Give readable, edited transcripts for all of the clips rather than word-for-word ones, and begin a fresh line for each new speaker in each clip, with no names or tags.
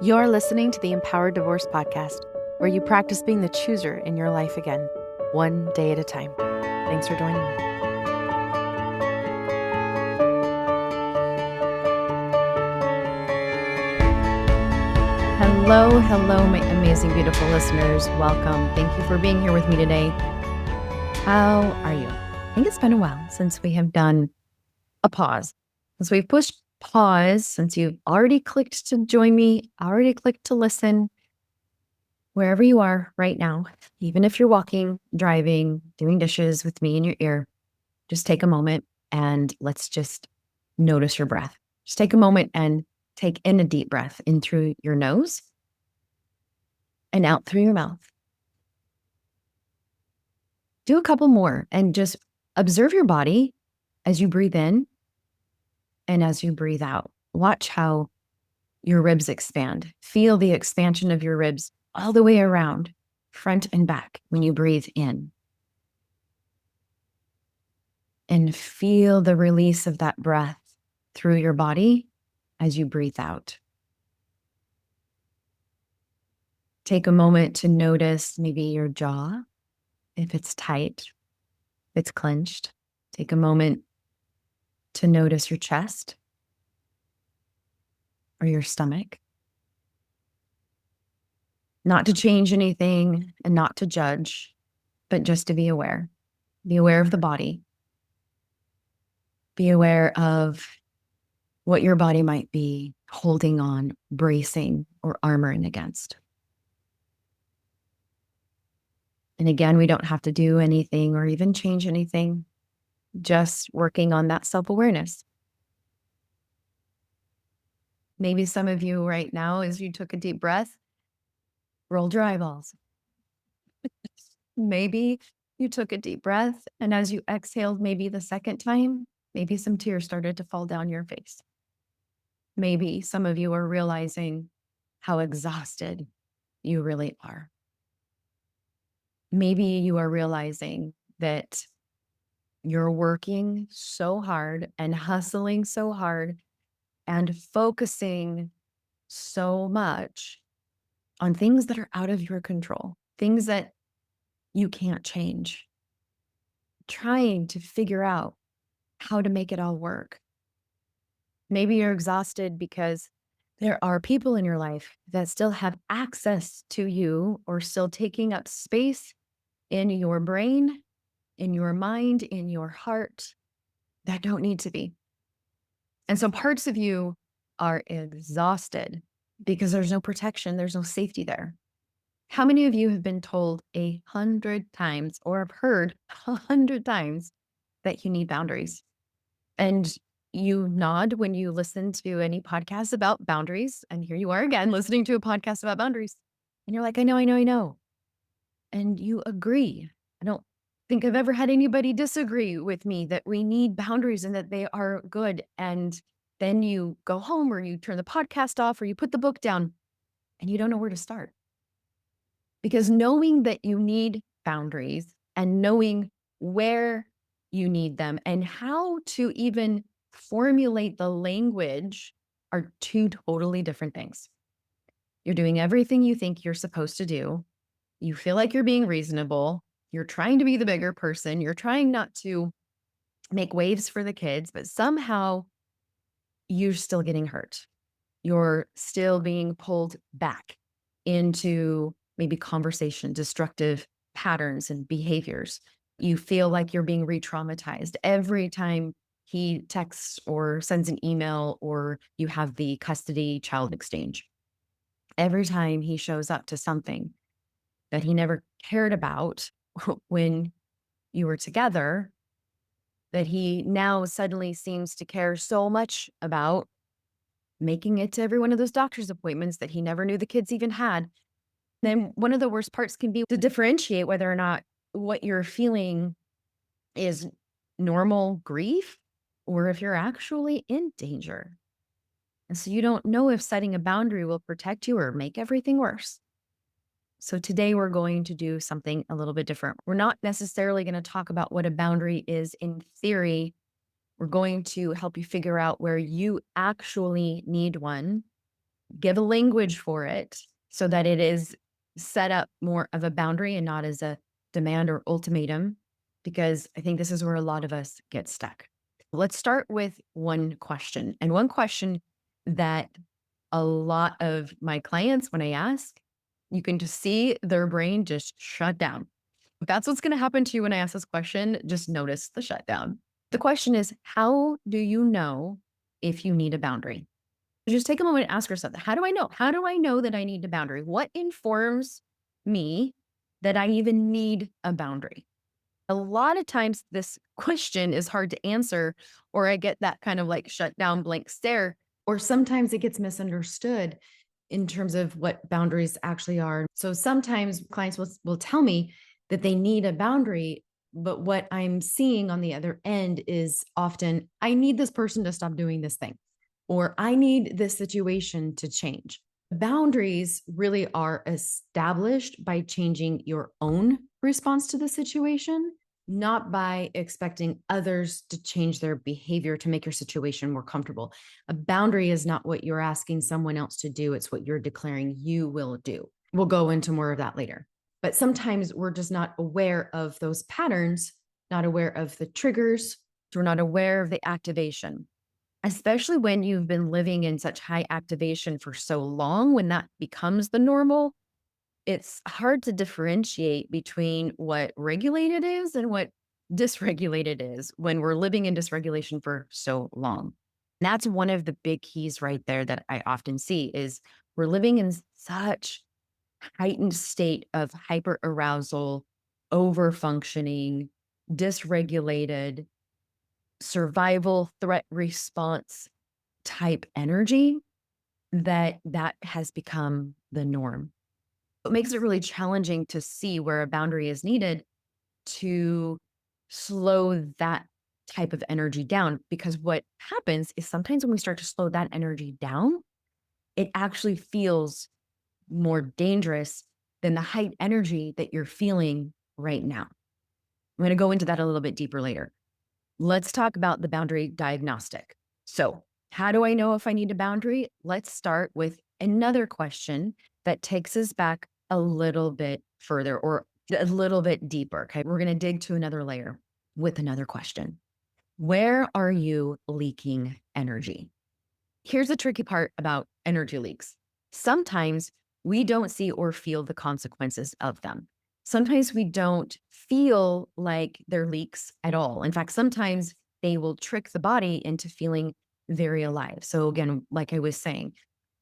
You're listening to the Empowered Divorce Podcast, where you practice being the chooser in your life again, one day at a time. Thanks for joining me. Hello, my amazing, beautiful listeners. Welcome. Thank you for being here with me today. How are you? I think it's been a while since we have done a pause, since we've pushed pause, since you've already clicked to join me, already clicked to listen. Wherever you are right now, even if you're walking, driving, doing dishes with me in your ear, just take a moment and let's just notice your breath. Just take a moment and take in a deep breath in through your nose and out through your mouth. Do a couple more and just observe your body as you breathe in and as you breathe out. Watch how your ribs expand. Feel the expansion of your ribs all the way around, front and back, when you breathe in. And feel the release of that breath through your body as you breathe out. Take a moment to notice maybe your jaw, if it's tight, if it's clenched. Take a moment to notice your chest or your stomach. Not to change anything and not to judge, but just to be aware. Be aware of the body. Be aware of what your body might be holding on, bracing, or armoring against. And again, we don't have to do anything or even change anything, just working on that self-awareness. Maybe some of you right now, as you took a deep breath, rolled your eyeballs. Maybe you took a deep breath, and as you exhaled, maybe the second time, maybe some tears started to fall down your face. Maybe some of you are realizing how exhausted you really are. Maybe you are realizing that you're working so hard and hustling so hard and focusing so much on things that are out of your control, things that you can't change, trying to figure out how to make it all work. Maybe you're exhausted because there are people in your life that still have access to you or still taking up space in your brain, in your mind, in your heart that don't need to be. And so parts of you are exhausted because there's no protection, there's no safety there. How many of you have been told 100 times or have heard 100 times that you need boundaries? And you nod when you listen to any podcast about boundaries. And here you are again, listening to a podcast about boundaries. And you're like, I know. And you agree. I don't think I've ever had anybody disagree with me that we need boundaries and that they are good. And then you go home or you turn the podcast off or you put the book down and you don't know where to start. Because knowing that you need boundaries and knowing where you need them and how to even formulate the language are two totally different things. You're doing everything you think you're supposed to do. You feel like you're being reasonable. You're trying to be the bigger person. You're trying not to make waves for the kids, but somehow you're still getting hurt. You're still being pulled back into maybe conversation, destructive patterns and behaviors. You feel like you're being re-traumatized every time he texts or sends an email or you have the custody child exchange. Every time he shows up to something that he never cared about when you were together, that he now suddenly seems to care so much about, making it to every one of those doctor's appointments that he never knew the kids even had. Then one of the worst parts can be to differentiate whether or not what you're feeling is normal grief or if you're actually in danger. And so you don't know if setting a boundary will protect you or make everything worse. So today we're going to do something a little bit different. We're not necessarily going to talk about what a boundary is in theory. We're going to help you figure out where you actually need one give a language for it so that it is set up more of a boundary and not as a demand or ultimatum, because I think this is where a lot of us get stuck. Let's start with one question. And one question that a lot of my clients, when I ask, you can just see their brain just shut down. That's what's going to happen to you when I ask this question. Just notice the shutdown. The question is, how do you know if you need a boundary? Just take a moment and ask yourself, how do I know? How do I know that I need a boundary? What informs me that I even need a boundary? A lot of times this question is hard to answer, or I get that kind of like shut down blank stare, or sometimes it gets misunderstood in terms of what boundaries actually are. So sometimes clients will tell me that they need a boundary, but what I'm seeing on the other end is often, I need this person to stop doing this thing, or I need this situation to change. Boundaries really are established by changing your own response to the situation, not by expecting others to change their behavior to make your situation more comfortable. A boundary is not what you're asking someone else to do, it's what you're declaring you will do. We'll go into more of that later. But sometimes we're just not aware of those patterns, not aware of the triggers, we're not aware of the activation. Especially when you've been living in such high activation for so long, when that becomes the normal, it's hard to differentiate between what regulated is and what dysregulated is when we're living in dysregulation for so long. That's one of the big keys right there that I often see is we're living in such heightened state of hyper arousal, over functioning, dysregulated, survival threat response type energy that has become the norm. It makes it really challenging to see where a boundary is needed to slow that type of energy down. Because what happens is sometimes when we start to slow that energy down, it actually feels more dangerous than the height energy that you're feeling right now. I'm going to go into that a little bit deeper later. Let's talk about the boundary diagnostic. So, how do I know if I need a boundary? Let's start with another question that takes us back a little bit further or a little bit deeper. Okay. We're going to dig to another layer with another question. Where are you leaking energy? Here's the tricky part about energy leaks. Sometimes we don't see or feel the consequences of them. Sometimes we don't feel like they're leaks at all. In fact, sometimes they will trick the body into feeling very alive. So, again, like I was saying,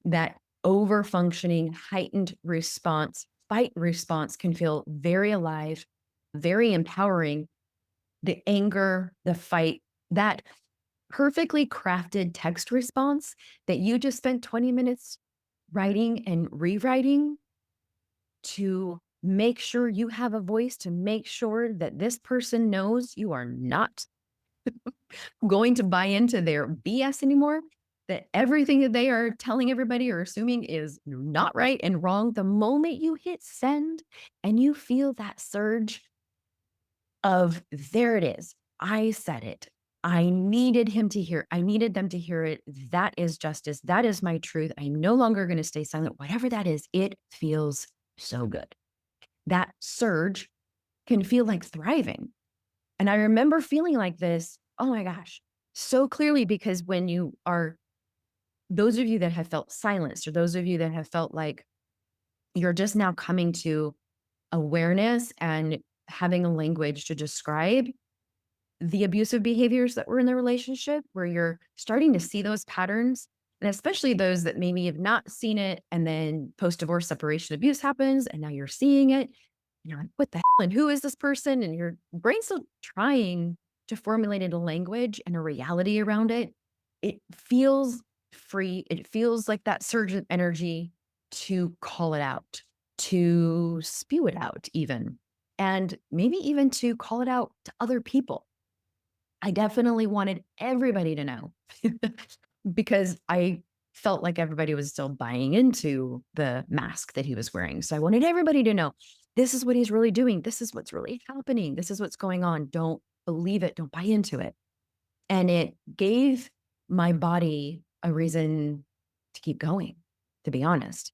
that over functioning, heightened response, fight response can feel very alive, very empowering. The anger, the fight, that perfectly crafted text response that you just spent 20 minutes writing and rewriting to make sure you have a voice, to make sure that this person knows you are not going to buy into their BS anymore, that everything that they are telling everybody or assuming is not right and wrong. The moment you hit send and you feel that surge of there it is. I said it. I needed him to hear. I needed them to hear it. That is justice. That is my truth. I'm no longer going to stay silent. Whatever that is, it feels so good. That surge can feel like thriving. And I remember feeling like this, oh my gosh, so clearly because when you are, those of you that have felt silenced, or those of you that have felt like you're just now coming to awareness and having a language to describe the abusive behaviors that were in the relationship, where you're starting to see those patterns, and especially those that maybe have not seen it, and then post-divorce separation abuse happens, and now you're seeing it. And you're like, what the hell? And who is this person? And your brain's still trying to formulate a language and a reality around it. It feels free. It feels like that surge of energy to call it out, to spew it out, even, and maybe even to call it out to other people. I definitely wanted everybody to know because I felt like everybody was still buying into the mask that he was wearing. So I wanted everybody to know this is what he's really doing. This is what's really happening. This is what's going on. Don't believe it. Don't buy into it. And it gave my body a reason to keep going. to be honest.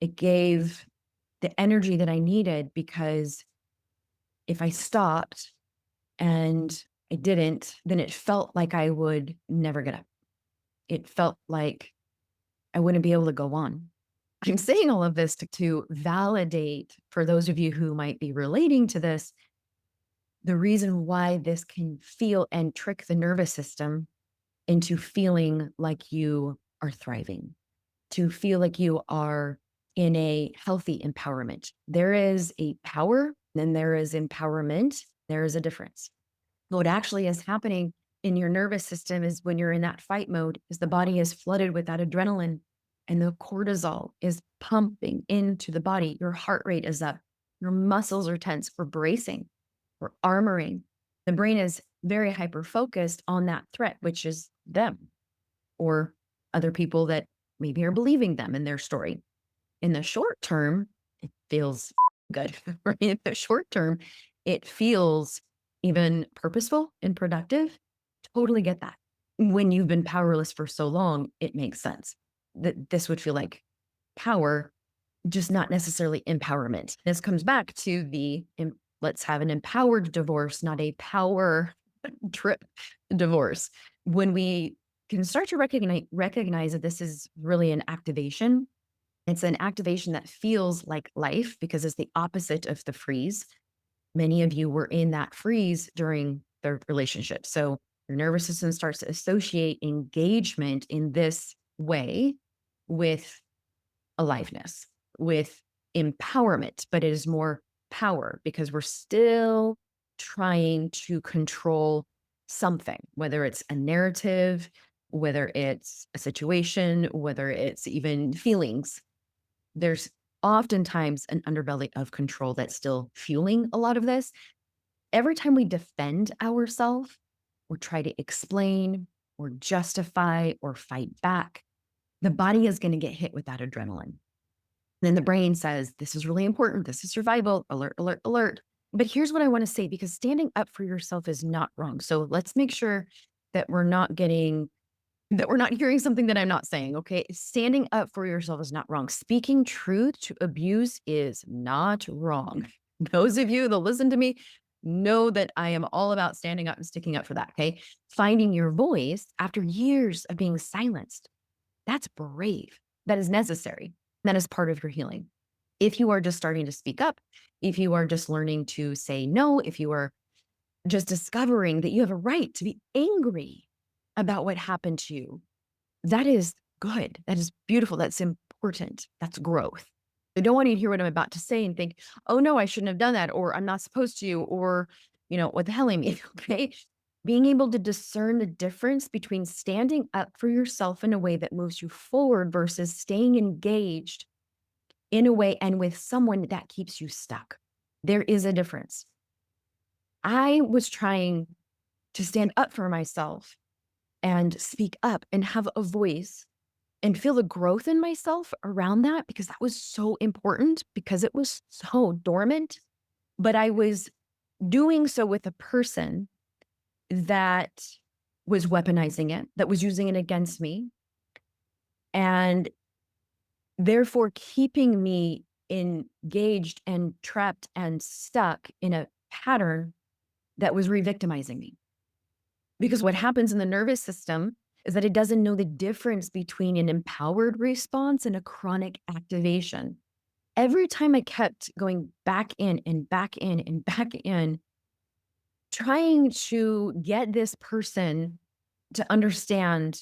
It gave the energy that I needed because if I stopped and I didn't, then it felt like I would never get up. It felt like I wouldn't be able to go on. I'm saying all of this to validate for those of you who might be relating to this, the reason why this can feel and trick the nervous system into feeling like you are thriving, to feel like you are in a healthy empowerment. There is a power, then there is empowerment. There is a difference. What actually is happening in your nervous system is when you're in that fight mode, is the body is flooded with that adrenaline and the cortisol is pumping into the body. Your heart rate is up. Your muscles are tense. We're bracing. We're armoring. The brain is very hyper focused on that threat, which is them or other people that maybe are believing them in their story. In the short term, it feels good. Right? In the short term, it feels even purposeful and productive. Totally get that. When you've been powerless for so long, it makes sense that this would feel like power, just not necessarily empowerment. This comes back to let's have an empowered divorce, not a power trip divorce. When we can start to recognize that this is really an activation, it's an activation that feels like life because it's the opposite of the freeze. Many of you were in that freeze during the relationship. So your nervous system starts to associate engagement in this way with aliveness, with empowerment, but it is more power because we're still trying to control something, whether it's a narrative, whether it's a situation, whether it's even feelings. There's oftentimes an underbelly of control that's still fueling a lot of this. Every time we defend ourselves or try to explain or justify or fight back, the body is going to get hit with that adrenaline. Then the brain says, this is really important. This is survival. Alert, alert, alert. But here's what I want to say, because standing up for yourself is not wrong. So let's make sure that we're not hearing something that I'm not saying. Okay. Standing up for yourself is not wrong. Speaking truth to abuse is not wrong. Those of you that listen to me know that I am all about standing up and sticking up for that. Okay. Finding your voice after years of being silenced. That's brave. That is necessary. That is part of your healing. If you are just starting to speak up, if you are just learning to say no, if you are just discovering that you have a right to be angry about what happened to you, that is good. That is beautiful. That's important. That's growth. I don't want you to hear what I'm about to say and think, oh no, I shouldn't have done that, or I'm not supposed to, or, what the hell I mean. Okay. Being able to discern the difference between standing up for yourself in a way that moves you forward versus staying engaged in a way and with someone that keeps you stuck. There is a difference. I was trying to stand up for myself and speak up and have a voice and feel the growth in myself around that because that was so important because it was so dormant. But I was doing so with a person that was weaponizing it, that was using it against me, and therefore keeping me engaged and trapped and stuck in a pattern that was re-victimizing me. Because what happens in the nervous system is that it doesn't know the difference between an empowered response and a chronic activation. Every time I kept going back in and back in and back in, trying to get this person to understand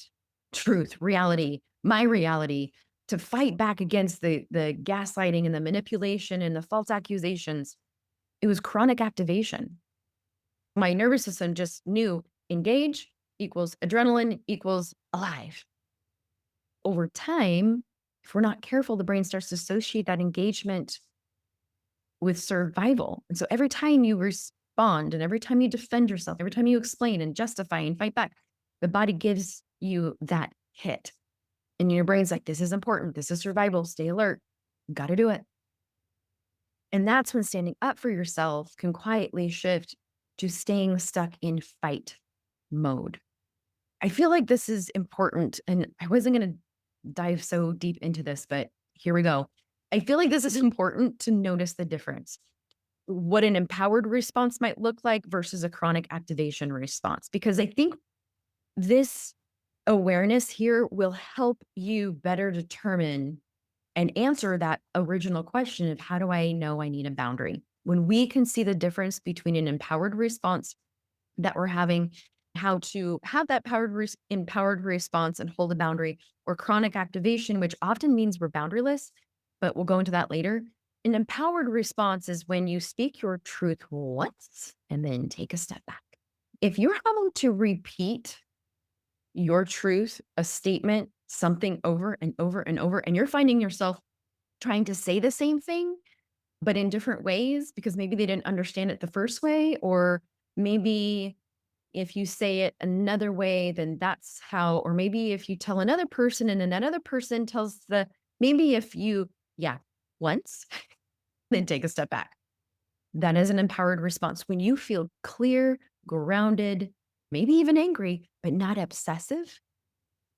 truth, reality, my reality, to fight back against the gaslighting and the manipulation and the false accusations, it was chronic activation. My nervous system just knew engage equals adrenaline equals alive. Over time, if we're not careful, the brain starts to associate that engagement with survival. And so every time you respond and every time you defend yourself, every time you explain and justify and fight back, the body gives you that hit. And your brain's like, this is important. This is survival. Stay alert. Got to do it. And that's when standing up for yourself can quietly shift to staying stuck in fight mode. I feel like this is important. And I wasn't going to dive so deep into this, but here we go. I feel like this is important to notice the difference. What an empowered response might look like versus a chronic activation response, because I think this awareness here will help you better determine and answer that original question of how do I know I need a boundary? When we can see the difference between an empowered response that we're having, how to have that empowered response and hold a boundary, or chronic activation, which often means we're boundaryless, but we'll go into that later. An empowered response is when you speak your truth once and then take a step back. If you're having to repeat your truth, a statement, something over and over and over, and you're finding yourself trying to say the same thing, but in different ways because maybe they didn't understand it the first way, or maybe if you say it another way, then that's how, or maybe if you tell another person and then another person tells maybe if you, yeah, once, then take a step back. That is an empowered response. When you feel clear, grounded, maybe even angry, but not obsessive,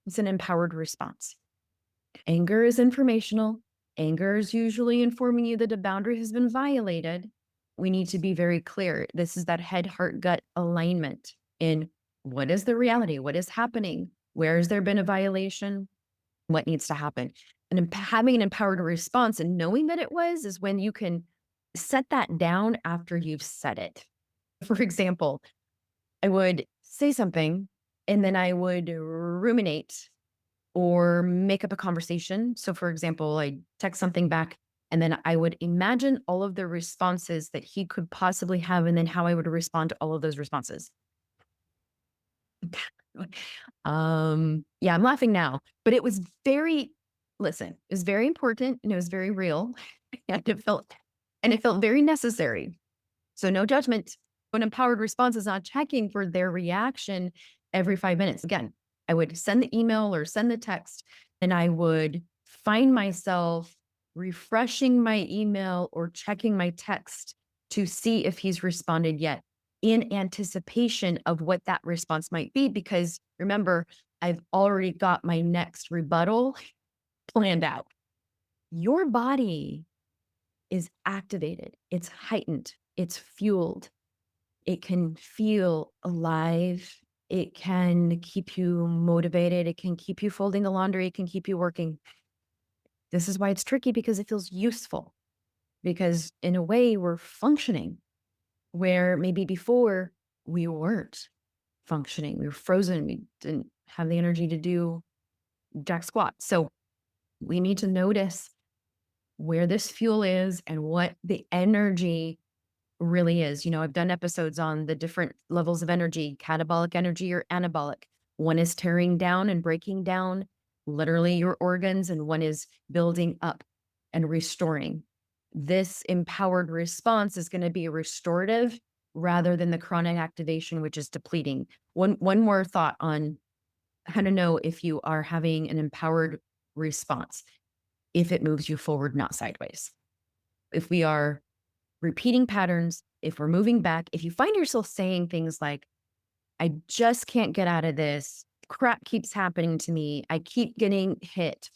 it's an empowered response. Anger is informational. Anger is usually informing you that a boundary has been violated. We need to be very clear. This is that head, heart, gut alignment in what is the reality? What is happening? Where has there been a violation? What needs to happen? And having an empowered response and knowing that it was is when you can set that down after you've said it. For example, I would say something and then I would ruminate or make up a conversation. So, for example, I text something back and then I would imagine all of the responses that he could possibly have and then how I would respond to all of those responses. Yeah, I'm laughing now, but it was listen, it was very important and it was very real. And it felt very necessary. So no judgment. An empowered response is not checking for their reaction every 5 minutes. Again, I would send the email or send the text, and I would find myself refreshing my email or checking my text to see if he's responded yet in anticipation of what that response might be. Because remember, I've already got my next rebuttal planned out. Your body is activated, it's heightened, it's fueled. It can feel alive. It can keep you motivated. It can keep you folding the laundry. It can keep you working. This is why it's tricky because it feels useful. Because in a way, we're functioning where maybe before we weren't functioning. We were frozen. We didn't have the energy to do jack squat. So we need to notice where this fuel is and what the energy really is. I've done episodes on the different levels of energy, catabolic energy or anabolic. One is tearing down and breaking down literally your organs, and one is building up and restoring. This empowered response is going to be restorative rather than the chronic activation, which is depleting. One more thought on how to know if you are having an empowered response, if it moves you forward, not sideways. If we are repeating patterns, if we're moving back, if you find yourself saying things like, I just can't get out of this, crap keeps happening to me, I keep getting hit,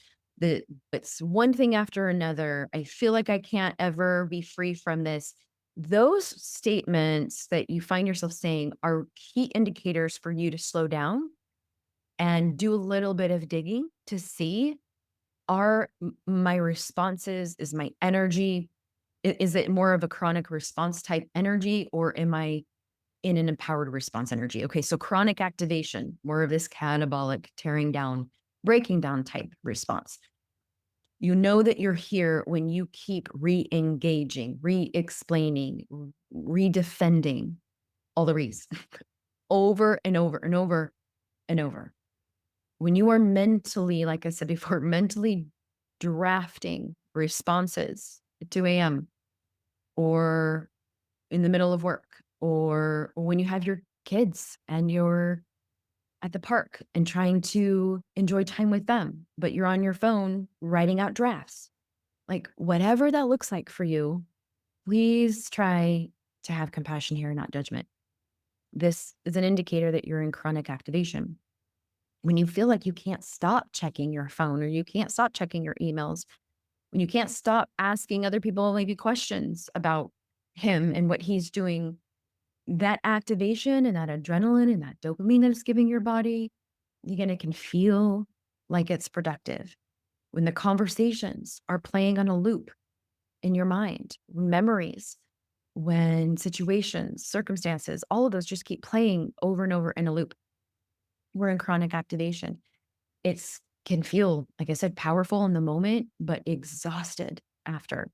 it's one thing after another, I feel like I can't ever be free from this. Those statements that you find yourself saying are key indicators for you to slow down and do a little bit of digging to see, are my responses, is my energy, is it more of a chronic response type energy, or am I in an empowered response energy? Okay, so chronic activation, more of this catabolic, tearing down, breaking down type response. You know that you're here when you keep re-engaging, re-explaining, redefending all the re's over and over and over and over. When you are mentally, like I said before, mentally drafting responses at 2 a.m. or in the middle of work, or when you have your kids and you're at the park and trying to enjoy time with them, but you're on your phone writing out drafts. Like whatever that looks like for you, please try to have compassion here, not judgment. This is an indicator that you're in chronic activation. when you feel like you can't stop checking your phone or you can't stop checking your emails, when you can't stop asking other people maybe questions about him and what he's doing, that activation and that adrenaline and that dopamine that it's giving your body, again, it can feel like it's productive. When the conversations are playing on a loop in your mind, memories, when situations, circumstances, all of those just keep playing over and over in a loop. We're in chronic activation. It's can feel, like I said, powerful in the moment, but exhausted after.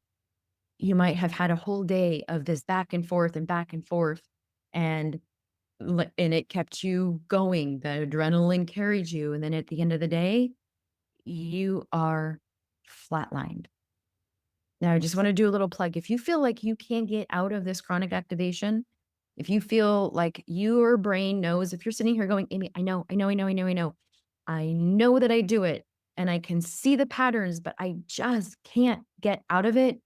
You might have had a whole day of this back and forth and back and forth, and and it kept you going. The adrenaline carried you, and then at the end of the day, you are flatlined. Now, I just want to do a little plug. If you feel like you can't get out of this chronic activation, if you feel like your brain knows, if you're sitting here going, Amy, I know, I know, I know, I know, I know, I know that I do it and I can see the patterns, but I just can't get out of it.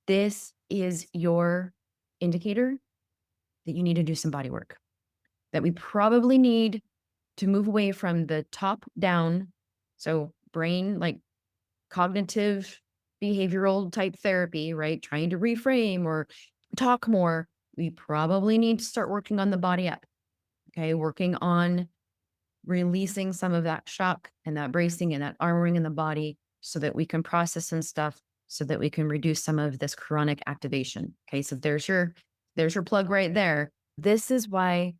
This is your indicator that you need to do some body work, that we probably need to move away from the top down. So, brain, like cognitive behavioral type therapy, right? Trying to reframe or talk more. We probably need to start working on the body up. Okay. Working on releasing some of that shock and that bracing and that armoring in the body so that we can process some stuff so that we can reduce some of this chronic activation. Okay. So there's your plug right there. This is why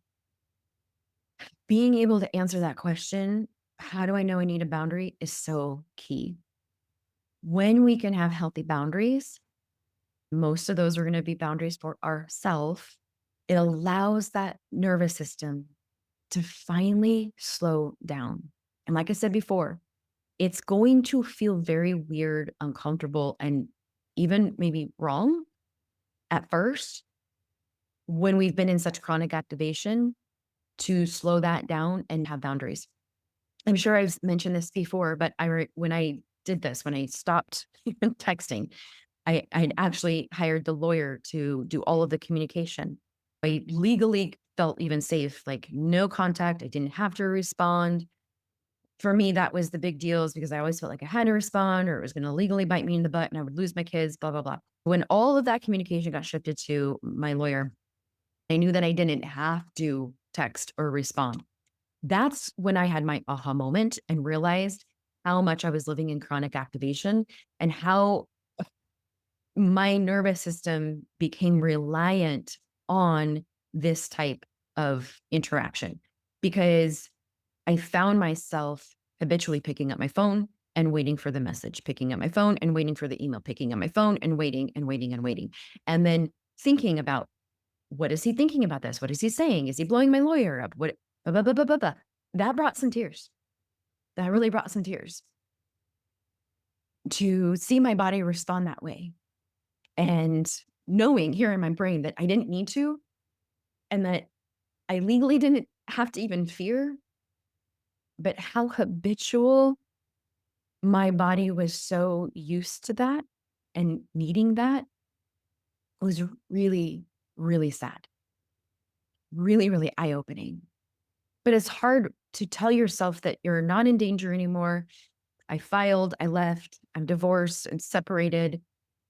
being able to answer that question, how do I know I need a boundary, is so key. When we can have healthy boundaries, most of those are going to be boundaries for ourself. It allows that nervous system to finally slow down. And like I said before, it's going to feel very weird, uncomfortable, and even maybe wrong at first when we've been in such chronic activation to slow that down and have boundaries. I'm sure I've mentioned this before, but when I did this, when I stopped texting, I'd actually hired the lawyer to do all of the communication. I legally felt even safe, like no contact. I didn't have to respond. For me, that was the big deal, is because I always felt like I had to respond or it was going to legally bite me in the butt and I would lose my kids, blah, blah, blah. When all of that communication got shifted to my lawyer, I knew that I didn't have to text or respond. That's when I had my aha moment and realized how much I was living in chronic activation and how my nervous system became reliant on this type of interaction, because I found myself habitually picking up my phone and waiting for the message, picking up my phone and waiting for the email, picking up my phone and waiting and waiting and waiting. And then thinking about, what is he thinking about this? What is he saying? Is he blowing my lawyer up? What? Blah, blah, blah, blah, blah, blah. That brought some tears. That really brought some tears to see my body respond that way. And knowing here in my brain that I didn't need to, and that I legally didn't have to even fear, but how habitual my body was so used to that and needing that was really, really sad, really, really eye opening. But it's hard to tell yourself that you're not in danger anymore. I filed, I left, I'm divorced and separated.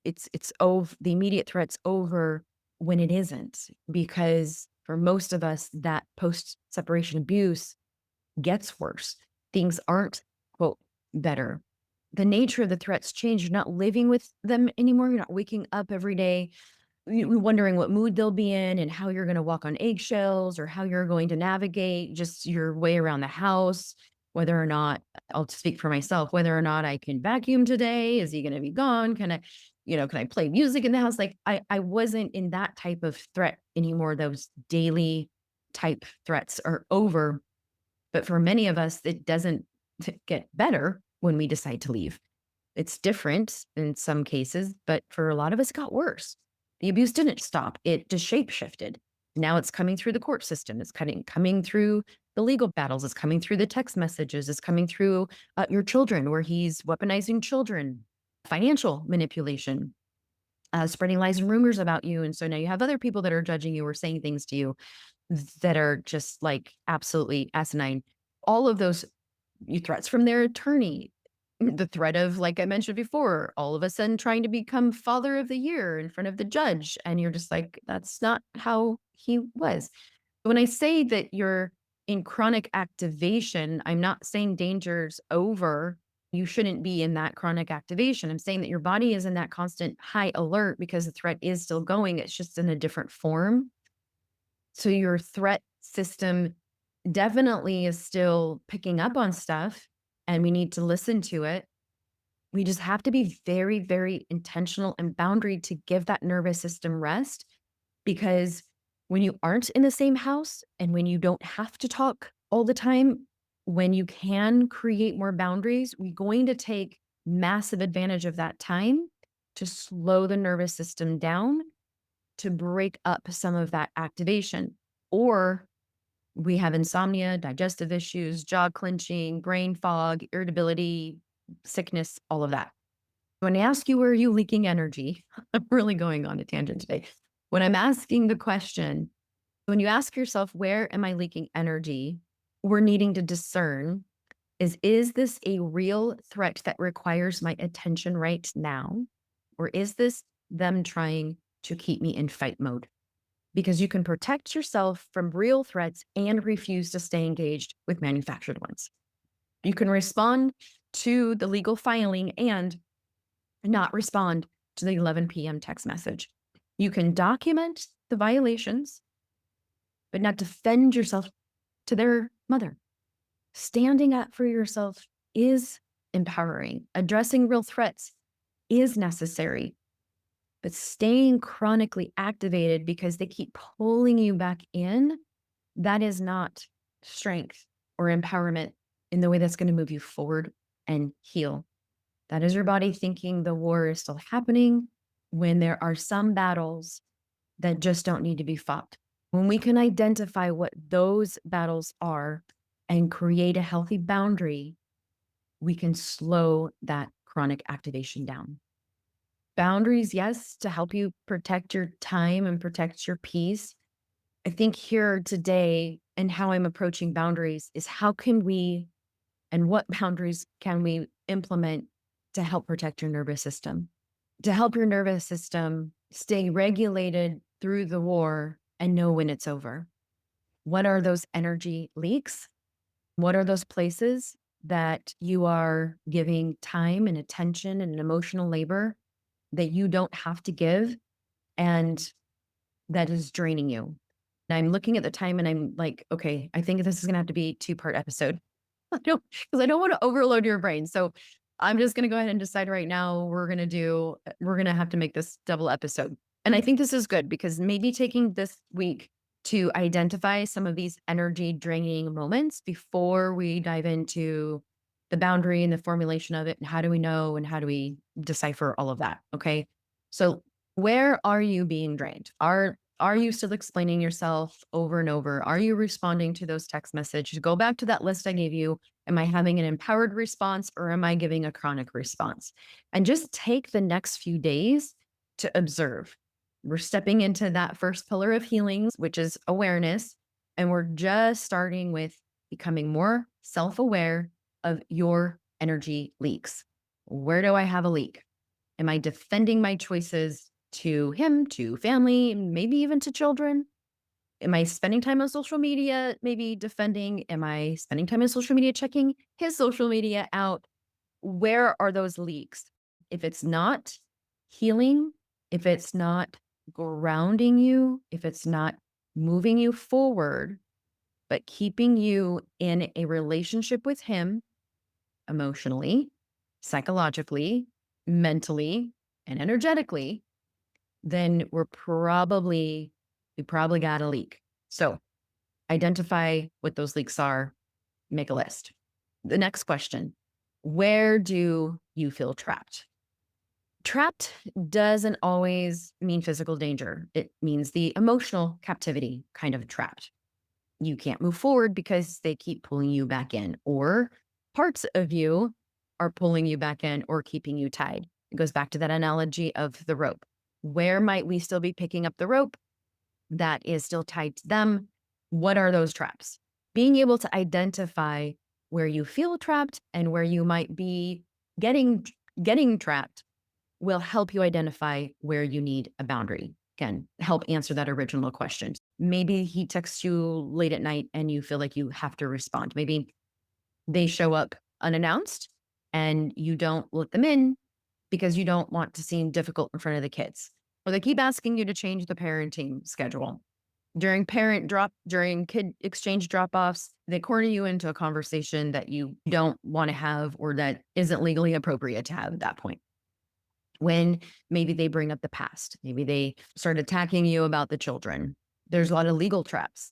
It's over. The immediate threat's over when it isn't, because for most of us, that post separation abuse gets worse. Things aren't, quote, better. The nature of the threats change. You're not living with them anymore. You're not waking up every day wondering what mood they'll be in and how you're going to walk on eggshells or how you're going to navigate just your way around the house, whether or not, I'll speak for myself, whether or not I can vacuum today. Is he going to be gone? Can I play music in the house? Like I wasn't in that type of threat anymore. Those daily type threats are over. But for many of us, it doesn't get better when we decide to leave. It's different in some cases, but for a lot of us, it got worse. The abuse didn't stop. It just shape shifted. Now it's coming through the court system. It's coming through the legal battles. It's coming through the text messages. It's coming through your children, where he's weaponizing children, financial manipulation, spreading lies and rumors about you. And so now you have other people that are judging you or saying things to you that are just like absolutely asinine. all of those threats from their attorney, the threat of, like I mentioned before, all of a sudden trying to become father of the year in front of the judge. And you're just like, that's not how he was. When I say that you're in chronic activation, I'm not saying danger's over. You shouldn't be in that chronic activation. I'm saying that your body is in that constant high alert because the threat is still going. It's just in a different form. So your threat system definitely is still picking up on stuff, and we need to listen to it. We just have to be very, very intentional and boundary to give that nervous system rest, because when you aren't in the same house and when you don't have to talk all the time, when you can create more boundaries, we're going to take massive advantage of that time to slow the nervous system down, to break up some of that activation. Or we have insomnia, digestive issues, jaw clenching, brain fog, irritability, sickness, all of that. When I ask you, where are you leaking energy? I'm really going on a tangent today. When I'm asking the question, when you ask yourself, where am I leaking energy? We're needing to discern, is this a real threat that requires my attention right now? Or is this them trying to keep me in fight mode? Because you can protect yourself from real threats and refuse to stay engaged with manufactured ones. You can respond to the legal filing and not respond to the 11 p.m. text message. You can document the violations, but not defend yourself to their mother. Standing up for yourself is empowering. Addressing real threats is necessary. But staying chronically activated because they keep pulling you back in, that is not strength or empowerment in the way that's going to move you forward and heal. That is your body thinking the war is still happening when there are some battles that just don't need to be fought. When we can identify what those battles are and create a healthy boundary, we can slow that chronic activation down. Boundaries, yes, to help you protect your time and protect your peace. I think here today, and how I'm approaching boundaries, is how can we and what boundaries can we implement to help protect your nervous system, to help your nervous system stay regulated through the war and know when it's over. What are those energy leaks? What are those places that you are giving time and attention and emotional labor that you don't have to give, and that is draining you? And I'm looking at the time and I'm like, okay, I think this is going to have to be a two-part episode. I don't, because I don't want to overload your brain. So I'm just going to go ahead and decide right now we're going to have to make this double episode. And I think this is good because maybe taking this week to identify some of these energy draining moments before we dive into the boundary and the formulation of it, and how do we know and how do we decipher all of that? Okay. So where are you being drained? Are you still explaining yourself over and over? Are you responding to those text messages? Go back to that list I gave you. Am I having an empowered response or am I giving a chronic response? And just take the next few days to observe. We're stepping into that first pillar of healings, which is awareness. And we're just starting with becoming more self aware of your energy leaks. Where do I have a leak? Am I defending my choices to him, to family, maybe even to children? Am I spending time on social media, maybe defending? Am I spending time on social media, checking his social media out? Where are those leaks? If it's not healing, if it's not grounding you, if it's not moving you forward, but keeping you in a relationship with him emotionally, psychologically, mentally, and energetically, then we probably got a leak. So identify what those leaks are, make a list. The next question, where do you feel trapped? Trapped doesn't always mean physical danger. It means the emotional captivity kind of trapped. You can't move forward because they keep pulling you back in, or parts of you are pulling you back in or keeping you tied. It goes back to that analogy of the rope. Where might we still be picking up the rope that is still tied to them? What are those traps? Being able to identify where you feel trapped and where you might be getting getting trapped will help you identify where you need a boundary. Again, help answer that original question. Maybe he texts you late at night and you feel like you have to respond. Maybe they show up unannounced and you don't let them in because you don't want to seem difficult in front of the kids. Or they keep asking you to change the parenting schedule. During kid exchange drop-offs, they corner you into a conversation that you don't want to have or that isn't legally appropriate to have at that point. When maybe they bring up the past, maybe they start attacking you about the children. There's a lot of legal traps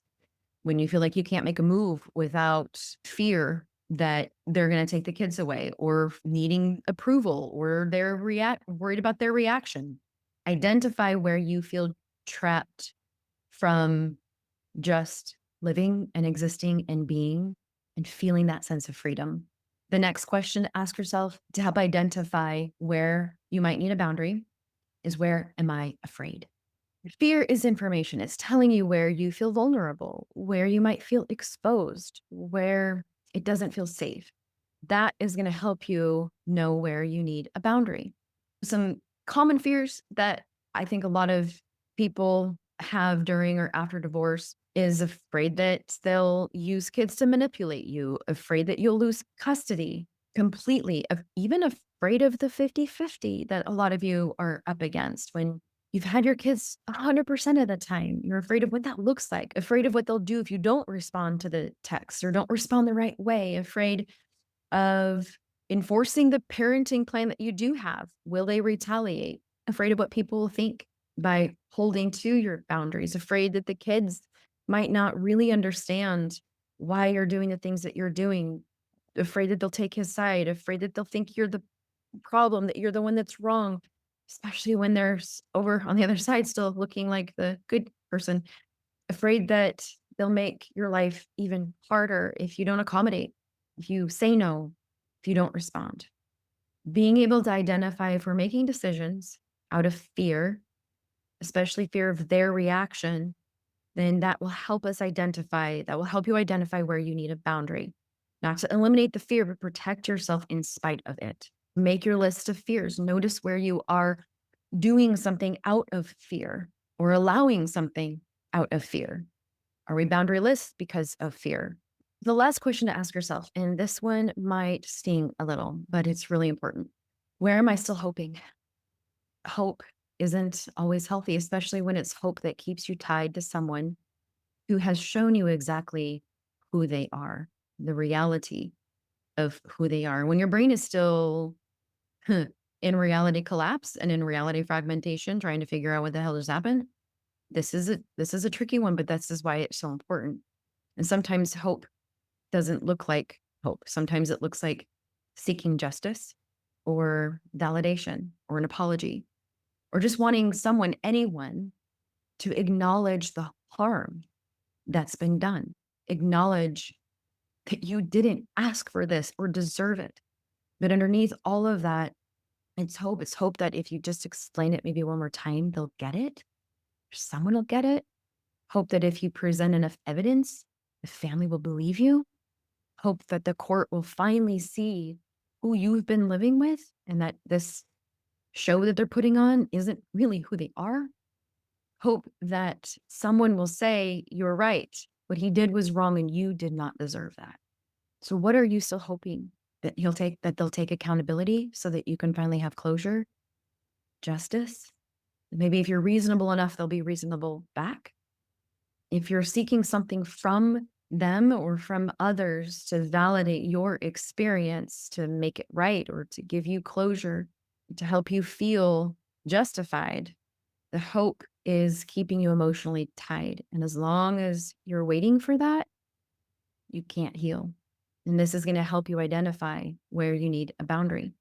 when you feel like you can't make a move without fear that they're going to take the kids away or needing approval or they're worried about their reaction. Identify where you feel trapped from just living and existing and being and feeling that sense of freedom. The next question to ask yourself to help identify where you might need a boundary is, where am I afraid? Fear is information. It's telling you where you feel vulnerable, where you might feel exposed, where it doesn't feel safe. That is going to help you know where you need a boundary. Some common fears that I think a lot of people have during or after divorce is afraid that they'll use kids to manipulate you, afraid that you'll lose custody completely, even afraid of the 50-50 that a lot of you are up against when you've had your kids 100% of the time. You're afraid of what that looks like, afraid of what they'll do if you don't respond to the text or don't respond the right way, afraid of enforcing the parenting plan that you do have. Will they retaliate? Afraid of what people will think by holding to your boundaries, afraid that the kids might not really understand why you're doing the things that you're doing, afraid that they'll take his side, afraid that they'll think you're the problem, that you're the one that's wrong, especially when they're over on the other side still looking like the good person, afraid that they'll make your life even harder if you don't accommodate, if you say no, if you don't respond. Being able to identify if we're making decisions out of fear, especially fear of their reaction, then that will help us identify, that will help you identify where you need a boundary. Not to eliminate the fear, but protect yourself in spite of it. Make your list of fears. Notice where you are doing something out of fear or allowing something out of fear. Are we boundaryless because of fear? The last question to ask yourself, and this one might sting a little, but it's really important. Where am I still hoping? Hope isn't always healthy, especially when it's hope that keeps you tied to someone who has shown you exactly who they are, the reality of who they are. When your brain is still in reality collapse and in reality fragmentation, trying to figure out what the hell just happened, this is a tricky one, but this is why it's so important. And sometimes hope doesn't look like hope. Sometimes it looks like seeking justice or validation or an apology or just wanting someone, anyone, to acknowledge the harm that's been done. Acknowledge that you didn't ask for this or deserve it. But underneath all of that, it's hope. It's hope that if you just explain it maybe one more time, they'll get it. Someone will get it. Hope that if you present enough evidence, the family will believe you. Hope that the court will finally see who you've been living with and that this show that they're putting on isn't really who they are. Hope that someone will say, you're right. What he did was wrong and you did not deserve that. So what are you still hoping? That they'll take accountability so that you can finally have closure, justice? Maybe if you're reasonable enough, they'll be reasonable back. If you're seeking something from them or from others to validate your experience, to make it right or to give you closure, to help you feel justified, the hope is keeping you emotionally tied. And as long as you're waiting for that, you can't heal. And this is going to help you identify where you need a boundary.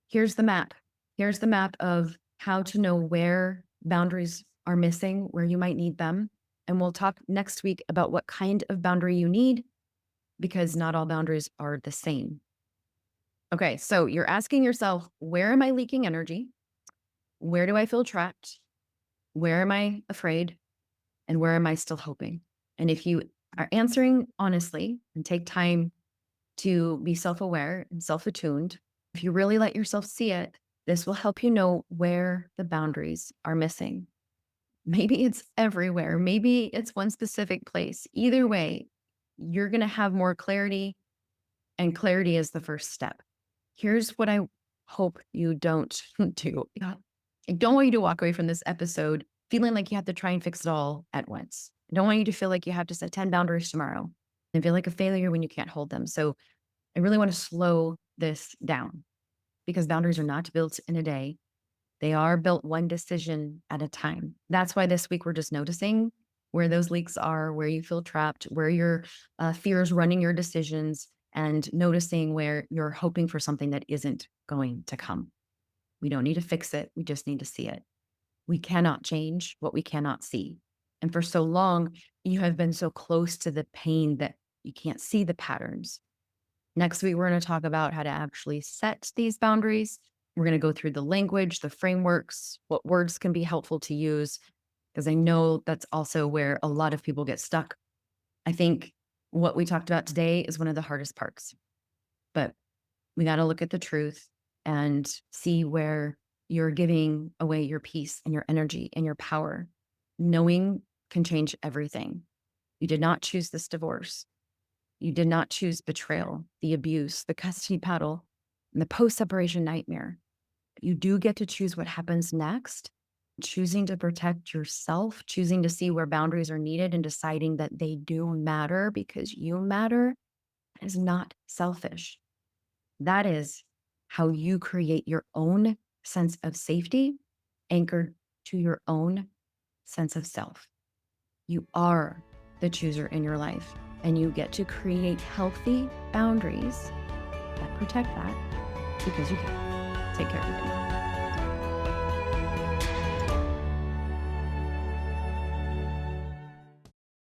Here's the map. Here's the map of how to know where boundaries are missing, where you might need them. And we'll talk next week about what kind of boundary you need, because not all boundaries are the same. Okay, so you're asking yourself, where am I leaking energy? Where do I feel trapped? Where am I afraid? And where am I still hoping? And if you are answering honestly and take time to be self aware and self attuned. If you really let yourself see it, this will help you know where the boundaries are missing. Maybe it's everywhere. Maybe it's one specific place. Either way, you're going to have more clarity, and clarity is the first step. Here's what I hope you don't do. I don't want you to walk away from this episode feeling like you have to try and fix it all at once. I don't want you to feel like you have to set 10 boundaries tomorrow and feel like a failure when you can't hold them. So I really want to slow this down because boundaries are not built in a day. They are built one decision at a time. That's why this week we're just noticing where those leaks are, where you feel trapped, where your fear is running your decisions, and noticing where you're hoping for something that isn't going to come. We don't need to fix it. We just need to see it. We cannot change what we cannot see. And for so long, you have been so close to the pain that you can't see the patterns. Next week, we're going to talk about how to actually set these boundaries. We're going to go through the language, the frameworks, what words can be helpful to use, because I know that's also where a lot of people get stuck. I think what we talked about today is one of the hardest parts, but we got to look at the truth and see where you're giving away your peace and your energy and your power. Knowing can change everything. You did not choose this divorce. You did not choose betrayal, the abuse, the custody battle, and the post separation nightmare. You do get to choose what happens next, choosing to protect yourself, choosing to see where boundaries are needed, and deciding that they do matter because you matter is not selfish. That is how you create your own sense of safety anchored to your own sense of self. You are the chooser in your life, and you get to create healthy boundaries that protect that because you can. Take care, everybody.